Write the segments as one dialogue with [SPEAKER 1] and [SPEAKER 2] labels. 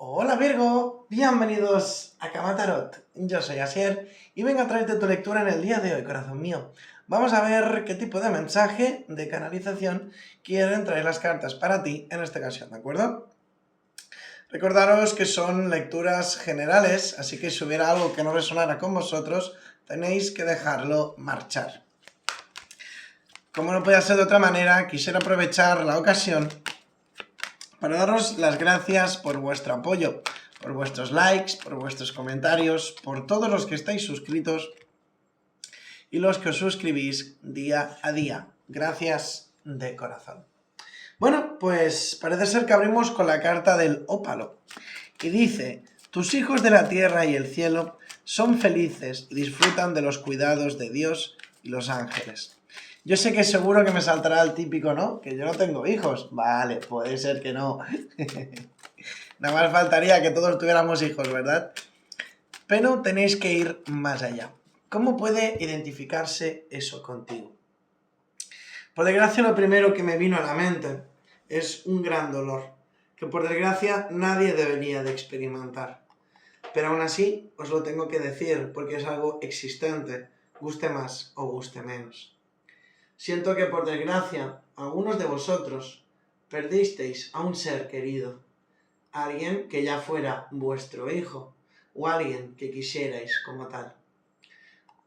[SPEAKER 1] Hola Virgo, bienvenidos a Cama Tarot. Yo soy Asier y vengo a traerte tu lectura en el día de hoy, corazón mío. Vamos a ver qué tipo de mensaje de canalización quieren traer las cartas para ti en esta ocasión, ¿de acuerdo? Recordaros que son lecturas generales, así que si hubiera algo que no resonara con vosotros, tenéis que dejarlo marchar. Como no puede ser de otra manera, quisiera aprovechar la ocasión para daros las gracias por vuestro apoyo, por vuestros likes, por vuestros comentarios, por todos los que estáis suscritos y los que os suscribís día a día. Gracias de corazón. Bueno, pues parece ser que abrimos con la carta del ópalo. Y dice: tus hijos de la tierra y el cielo son felices y disfrutan de los cuidados de Dios y los ángeles. Yo sé que seguro que me saltará el típico, ¿no? Que yo no tengo hijos. Vale, puede ser que no. Nada más faltaría que todos tuviéramos hijos, ¿verdad? Pero tenéis que ir más allá. ¿Cómo puede identificarse eso contigo? Por desgracia, lo primero que me vino a la mente es un gran dolor, que por desgracia nadie debería de experimentar. Pero aún así os lo tengo que decir porque es algo existente, guste más o guste menos. Siento que por desgracia algunos de vosotros perdisteis a un ser querido, alguien que ya fuera vuestro hijo o alguien que quisierais como tal.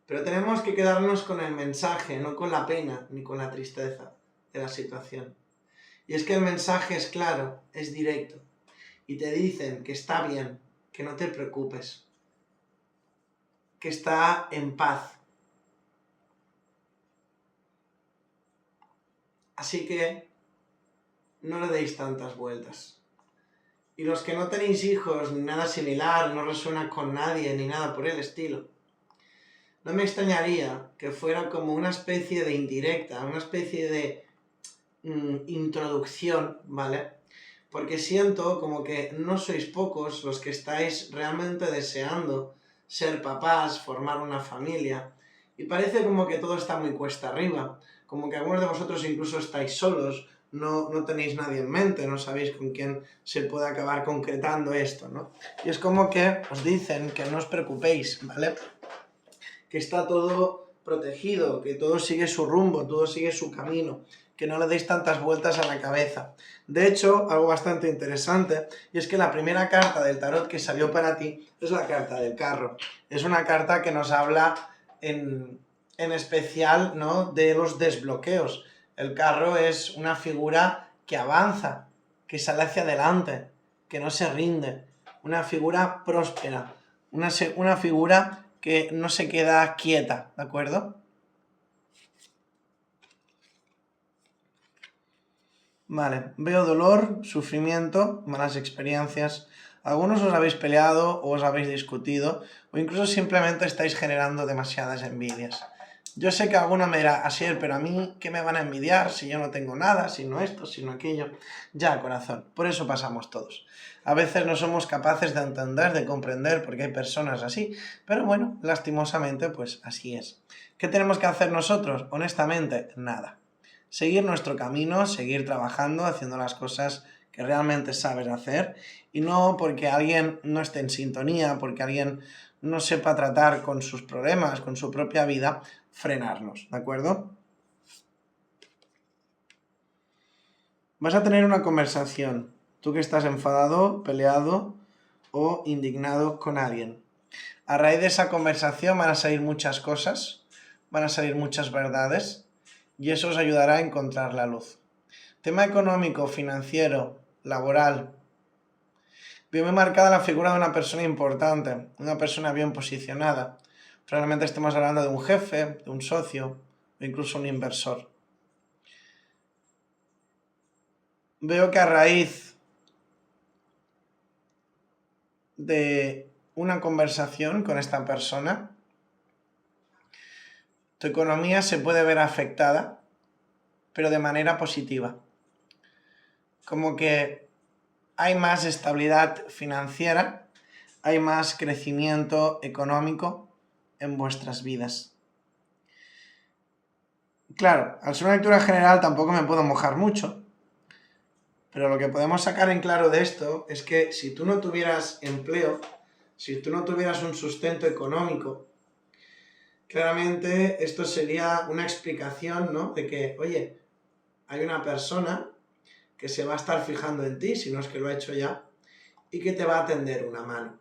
[SPEAKER 1] Pero tenemos que quedarnos con el mensaje, no con la pena ni con la tristeza de la situación. Y es que el mensaje es claro, es directo, y te dicen que está bien, que no te preocupes, que está en paz. Así que no le deis tantas vueltas. Y los que no tenéis hijos ni nada similar, no resuena con nadie ni nada por el estilo, no me extrañaría que fuera como una especie de indirecta, una especie de introducción, ¿vale? Porque siento como que no sois pocos los que estáis realmente deseando ser papás, formar una familia, y parece como que todo está muy cuesta arriba, como que algunos de vosotros incluso estáis solos, no tenéis nadie en mente, no sabéis con quién se puede acabar concretando esto, ¿no? Y es como que os dicen que no os preocupéis, ¿vale? Que está todo protegido, que todo sigue su rumbo, todo sigue su camino, que no le deis tantas vueltas a la cabeza. De hecho, algo bastante interesante, y es que la primera carta del tarot que salió para ti es la carta del carro. Es una carta que nos habla en especial, ¿no?, de los desbloqueos. El carro es una figura que avanza, que sale hacia adelante, que no se rinde, una figura próspera, una figura que no se queda quieta, ¿de acuerdo? Vale, veo dolor, sufrimiento, malas experiencias. Algunos os habéis peleado o os habéis discutido o incluso simplemente estáis generando demasiadas envidias. Yo sé que alguno me dirá: Asier, pero a mí, ¿qué me van a envidiar si yo no tengo nada, si no esto, si no aquello? Ya, corazón, por eso pasamos todos. A veces no somos capaces de entender, de comprender por qué hay personas así, pero bueno, lastimosamente, pues así es. ¿Qué tenemos que hacer nosotros? Honestamente, nada. Seguir nuestro camino, seguir trabajando, haciendo las cosas que realmente sabes hacer, y no porque alguien no esté en sintonía, porque alguien no sepa tratar con sus problemas, con su propia vida, frenarnos, ¿de acuerdo? Vas a tener una conversación, tú que estás enfadado, peleado o indignado con alguien. A raíz de esa conversación van a salir muchas cosas, van a salir muchas verdades, y eso os ayudará a encontrar la luz. Tema económico, financiero, laboral. Veo muy marcada la figura de una persona importante, una persona bien posicionada. Probablemente estemos hablando de un jefe, de un socio o incluso un inversor. Veo que a raíz de una conversación con esta persona, tu economía se puede ver afectada, pero de manera positiva. Como que hay más estabilidad financiera, hay más crecimiento económico en vuestras vidas. Claro, al ser una lectura general tampoco me puedo mojar mucho, Pero lo que podemos sacar en claro de esto es que si tú no tuvieras empleo, si tú no tuvieras un sustento económico, claramente esto sería una explicación, ¿no? De que, oye, hay una persona que se va a estar fijando en ti, si no es que lo ha hecho ya, y que te va a tender una mano.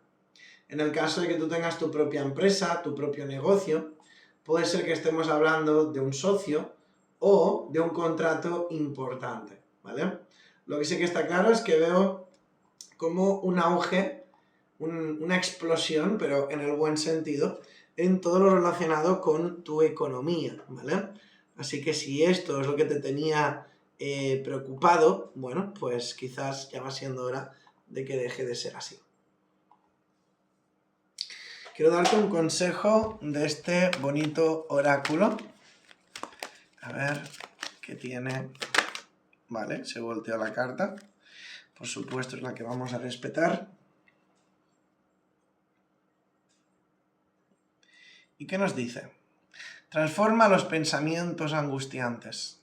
[SPEAKER 1] En el caso de que tú tengas tu propia empresa, tu propio negocio, puede ser que estemos hablando de un socio o de un contrato importante, ¿vale? Lo que sí que está claro es que veo como un auge, una explosión, pero en el buen sentido, en todo lo relacionado con tu economía, ¿vale? Así que si esto es lo que te tenía preocupado, bueno, pues quizás ya va siendo hora de que deje de ser así. Quiero darte un consejo de este bonito oráculo. A ver qué tiene. Vale, se volteó la carta. Por supuesto es la que vamos a respetar. ¿Y qué nos dice? Transforma los pensamientos angustiantes.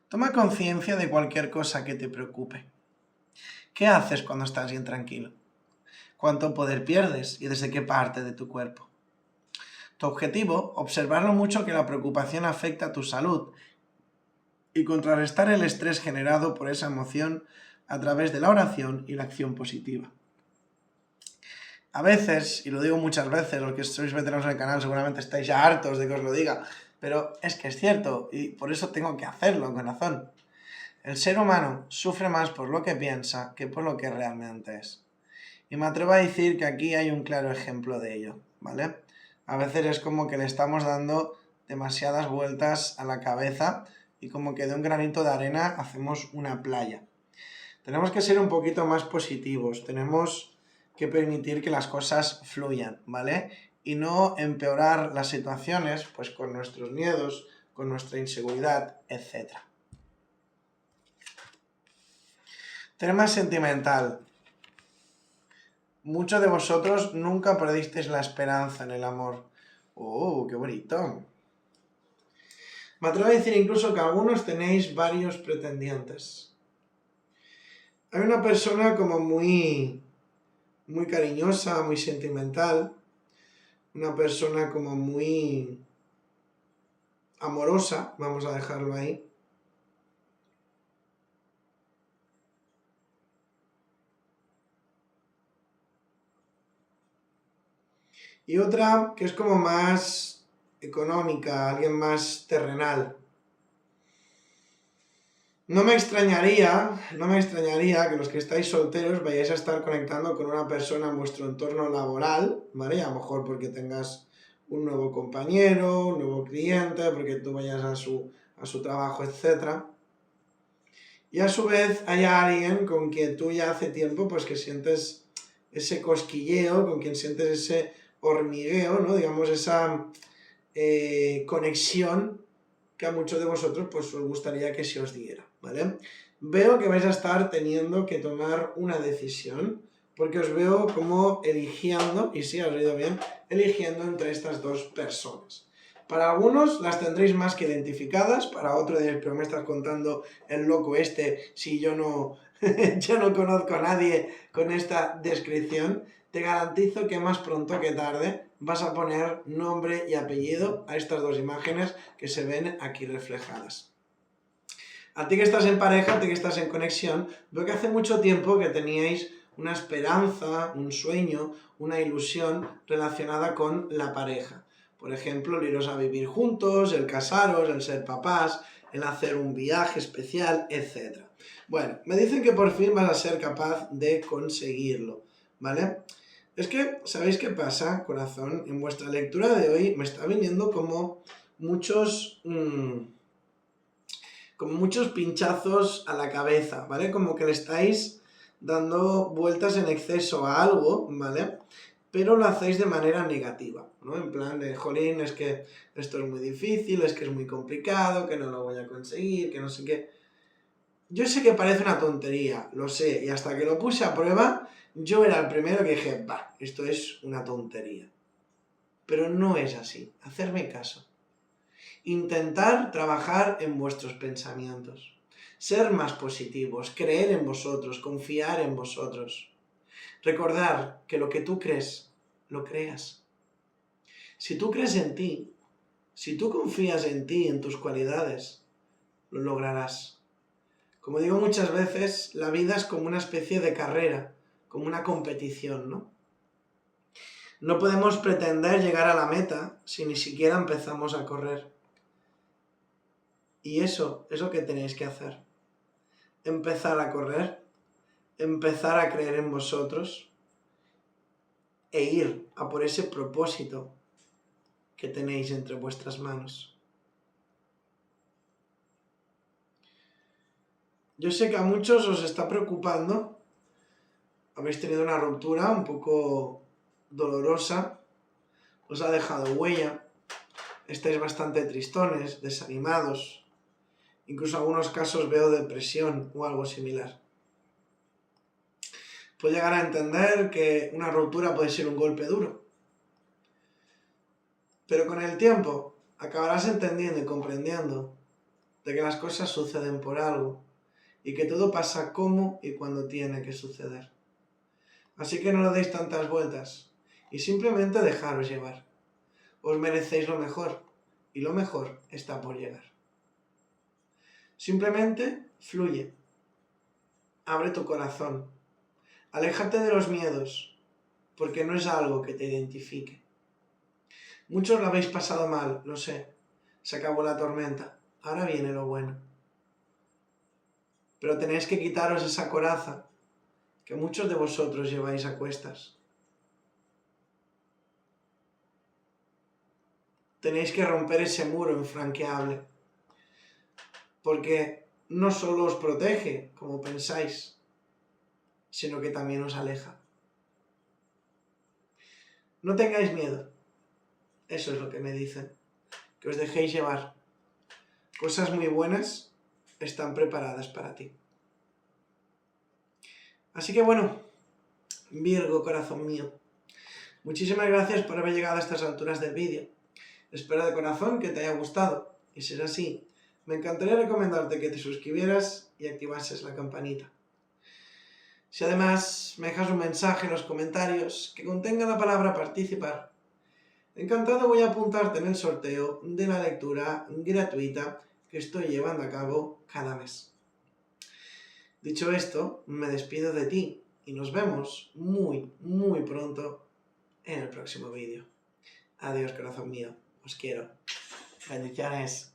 [SPEAKER 1] Toma conciencia de cualquier cosa que te preocupe. ¿Qué haces cuando estás intranquilo? ¿Cuánto poder pierdes y desde qué parte de tu cuerpo? Tu objetivo, observar lo mucho que la preocupación afecta a tu salud y contrarrestar el estrés generado por esa emoción a través de la oración y la acción positiva. A veces, y lo digo muchas veces, los que sois veteranos del canal seguramente estáis ya hartos de que os lo diga, pero es que es cierto y por eso tengo que hacerlo con razón. El ser humano sufre más por lo que piensa que por lo que realmente es. Y me atrevo a decir que aquí hay un claro ejemplo de ello, ¿vale? A veces es como que le estamos dando demasiadas vueltas a la cabeza y como que de un granito de arena hacemos una playa. Tenemos que ser un poquito más positivos, tenemos que permitir que las cosas fluyan, ¿vale? Y no empeorar las situaciones pues con nuestros miedos, con nuestra inseguridad, etc. Tema sentimental. Muchos de vosotros nunca perdisteis la esperanza en el amor. ¡Oh, qué bonito! Me atrevo a decir incluso que algunos tenéis varios pretendientes. Hay una persona como muy cariñosa, muy sentimental, una persona como muy amorosa, vamos a dejarlo ahí. Y otra que es como más económica, alguien más terrenal. No me extrañaría que los que estáis solteros vayáis a estar conectando con una persona en vuestro entorno laboral, ¿vale? A lo mejor porque tengas un nuevo compañero, un nuevo cliente, porque tú vayas a su trabajo, etc. Y a su vez hay alguien con quien tú ya hace tiempo pues que sientes ese cosquilleo, con quien sientes ese hormigueo, ¿no? Digamos, esa conexión que a muchos de vosotros pues os gustaría que se os diera, ¿vale? Veo que vais a estar teniendo que tomar una decisión, porque os veo como eligiendo, y sí, has oído bien, eligiendo entre estas dos personas. Para algunos las tendréis más que identificadas, para otros diréis, pero me estás contando el loco este, si yo no, yo no conozco a nadie con esta descripción. Te garantizo que más pronto que tarde vas a poner nombre y apellido a estas dos imágenes que se ven aquí reflejadas. A ti que estás en pareja, a ti que estás en conexión, veo que hace mucho tiempo que teníais una esperanza, un sueño, una ilusión relacionada con la pareja. Por ejemplo, el iros a vivir juntos, el casaros, el ser papás, el hacer un viaje especial, etc. Bueno, me dicen que por fin vas a ser capaz de conseguirlo, ¿vale? Es que, ¿sabéis qué pasa, corazón? En vuestra lectura de hoy me está viniendo como muchos pinchazos a la cabeza, ¿vale? Como que le estáis dando vueltas en exceso a algo, ¿vale? Pero lo hacéis de manera negativa, ¿no? En plan de, jolín, es que esto es muy difícil, es que es muy complicado, que no lo voy a conseguir, que no sé qué. Yo sé que parece una tontería, lo sé, y hasta que lo puse a prueba, yo era el primero que dije, bah, esto es una tontería. Pero no es así, hacerme caso. Intentar trabajar en vuestros pensamientos. ser más positivos, creer en vosotros, confiar en vosotros. Recordar que lo que tú crees, lo creas. Si tú crees en ti, si tú confías en ti, en tus cualidades, lo lograrás. Como digo muchas veces, la vida es como una especie de carrera, como una competición, ¿no? No podemos pretender llegar a la meta si ni siquiera empezamos a correr. Y eso es lo que tenéis que hacer. Empezar a correr, empezar a creer en vosotros e ir a por ese propósito que tenéis entre vuestras manos. Yo sé que a muchos os está preocupando, habéis tenido una ruptura un poco dolorosa, os ha dejado huella, estáis bastante tristones, desanimados, incluso en algunos casos veo depresión o algo similar. Puedo llegar a entender que una ruptura puede ser un golpe duro, pero con el tiempo acabarás entendiendo y comprendiendo de que las cosas suceden por algo y que todo pasa como y cuando tiene que suceder. Así que no le deis tantas vueltas y simplemente dejaros llevar. Os merecéis lo mejor y lo mejor está por llegar. Simplemente fluye. Abre tu corazón. Aléjate de los miedos, porque no es algo que te identifique. Muchos lo habéis pasado mal, lo sé. Se acabó la tormenta. Ahora viene lo bueno. Pero tenéis que quitaros esa coraza que muchos de vosotros lleváis a cuestas. Tenéis que romper ese muro infranqueable, porque no solo os protege, como pensáis, sino que también os aleja. No tengáis miedo, eso es lo que me dicen, que os dejéis llevar. Cosas muy buenas están preparadas para ti. Así que bueno, Virgo, corazón mío, muchísimas gracias por haber llegado a estas alturas del vídeo. Espero de corazón que te haya gustado, y si es así, me encantaría recomendarte que te suscribieras y activases la campanita. Si además me dejas un mensaje en los comentarios que contenga la palabra participar, encantado voy a apuntarte en el sorteo de la lectura gratuita que estoy llevando a cabo cada mes. Dicho esto, me despido de ti y nos vemos muy pronto en el próximo vídeo. Adiós, corazón mío. Os quiero. Bendiciones.